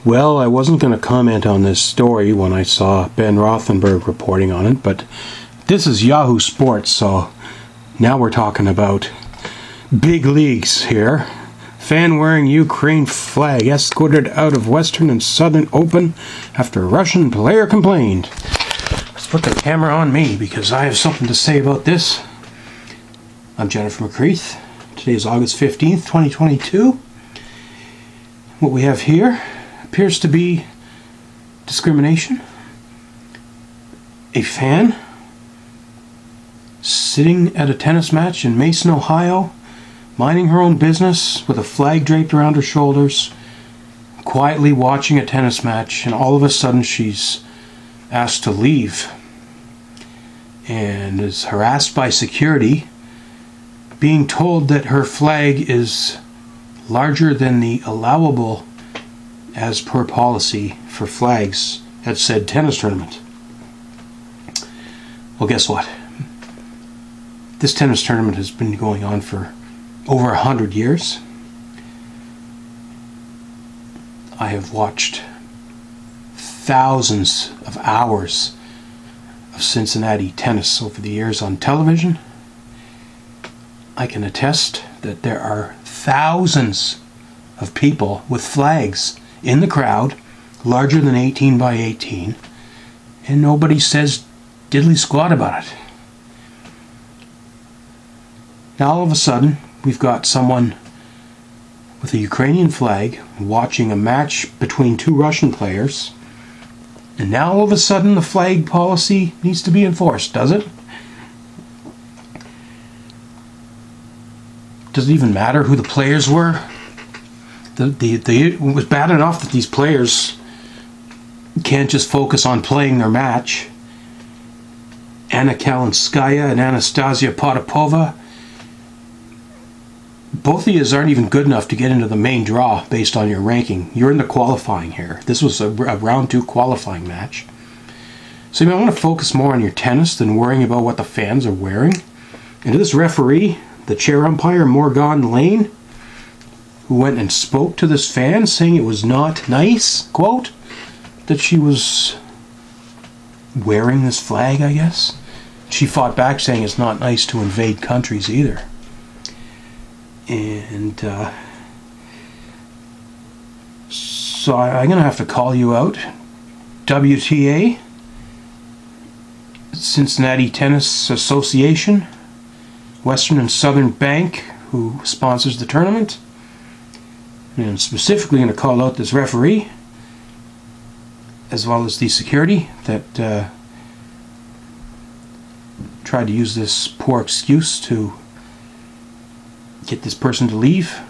Well, I wasn't going to comment on this story when I saw Ben Rothenberg reporting on it, but this is Yahoo Sports, so now we're talking about big leagues here. Fan wearing Ukraine flag escorted out of Western and Southern Open after a Russian player complained. Let's put the camera on me because I have something to say about this. I'm Jennifer McCreath. Today is August 15th, 2022. What we have here appears to be discrimination. A fan sitting at a tennis match in Mason, Ohio, minding her own business with a flag draped around her shoulders, quietly watching a tennis match, and all of a sudden she's asked to leave and is harassed by security, being told that her flag is larger than the allowable as per policy for flags at said tennis tournament. Well, guess what? This tennis tournament has been going on for over 100 years. I have watched thousands of hours of Cincinnati tennis over the years on television. I can attest that there are thousands of people with flags in the crowd larger than 18 by 18, and nobody says diddly squat about it. Now all of a sudden we've got someone with a Ukrainian flag watching a match between two Russian players, and now all of a sudden the flag policy needs to be enforced, does it? Does it even matter who the players were? It was bad enough that these players can't just focus on playing their match. Anna Kalinskaya and Anastasia Potapova, both of you aren't even good enough to get into the main draw based on your ranking. You're in the qualifying here. This was a round 2 qualifying match. So you might want to focus more on your tennis than worrying about what the fans are wearing. And to this referee, the chair umpire, Morgan Lane, who went and spoke to this fan saying it was not nice, quote, that she was wearing this flag, I guess. She fought back saying it's not nice to invade countries either. And so I'm going to have to call you out. WTA, Cincinnati Tennis Association, Western and Southern Bank, who sponsors the tournament. And I'm specifically going to call out this referee, as well as the security that tried to use this poor excuse to get this person to leave.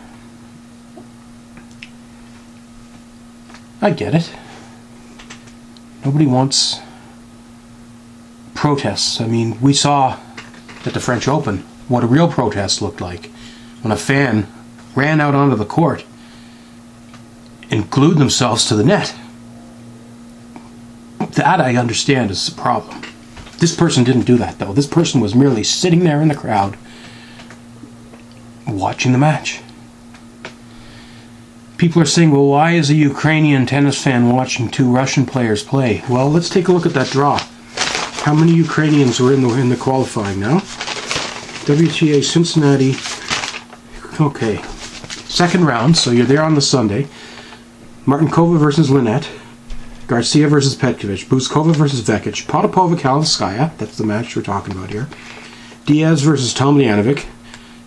I get it. Nobody wants protests. I mean, we saw at the French Open what a real protest looked like when a fan ran out onto the court and glued themselves to the net. That I understand is the problem. This person didn't do that, though. This person was merely sitting there in the crowd watching the match. People are saying, well, why is a Ukrainian tennis fan watching two Russian players play? Well, let's take a look at that draw. How many Ukrainians were in the qualifying now? WTA Cincinnati. Okay. Second round, so you're there on the Sunday. Martinkova versus Linette. Garcia versus Petkovic. Buzkova versus Vekic. Potapova Kalinskaya. That's the match we're talking about here. Diaz versus Tomljanovic.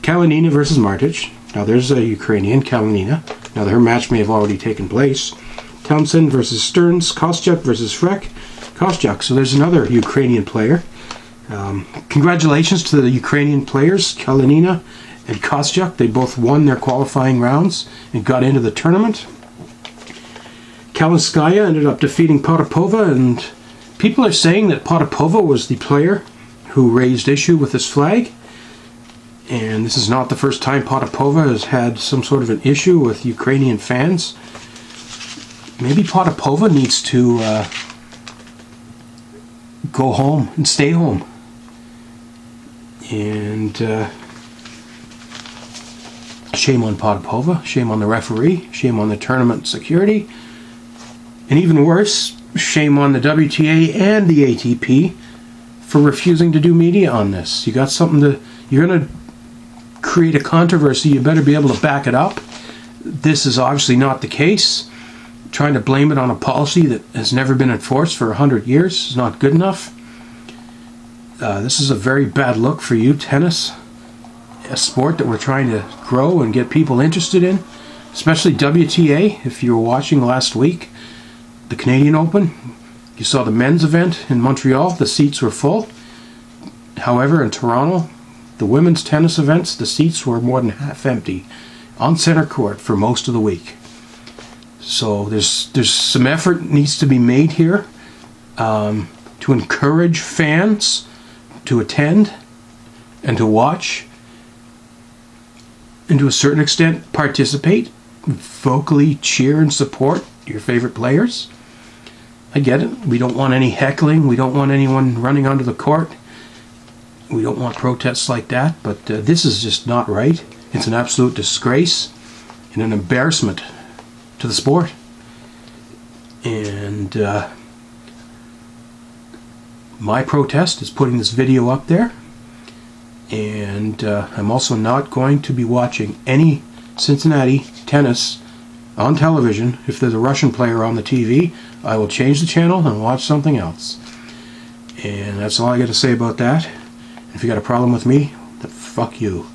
Kalinina versus Martic. Now there's a Ukrainian, Kalinina. Now her match may have already taken place. Townsend versus Stearns. Kostyuk versus Freck. Kostyuk. So there's another Ukrainian player. Congratulations to the Ukrainian players, Kalinina and Kostyuk. They both won their qualifying rounds and got into the tournament. Kalinskaya ended up defeating Potapova, and people are saying that Potapova was the player who raised issue with this flag. And this is not the first time Potapova has had some sort of an issue with Ukrainian fans. Maybe Potapova needs to go home and stay home. And shame on Potapova, shame on the referee, shame on the tournament security And even worse, shame on the WTA and the ATP for refusing to do media on this. You got something to, you're going to create a controversy, you better be able to back it up. This is obviously not the case. Trying to blame it on a policy that has never been enforced for 100 years is not good enough. This is a very bad look for you, tennis. A sport that we're trying to grow and get people interested in, especially WTA. If you were watching last week, the Canadian Open, you saw the men's event in Montreal, the seats were full. However, in Toronto, the women's tennis events, the seats were more than half empty on center court for most of the week. So there's some effort needs to be made here to encourage fans to attend and to watch and to a certain extent participate, vocally cheer and support your favorite players. I get it. We don't want any heckling. We don't want anyone running onto the court. We don't want protests like that, but this is just not right. It's an absolute disgrace and an embarrassment to the sport. And my protest is putting this video up there. And I'm also not going to be watching any Cincinnati tennis on television. If there's a Russian player on the TV, I will change the channel and watch something else. And that's all I got to say about that. If you got a problem with me, then fuck you.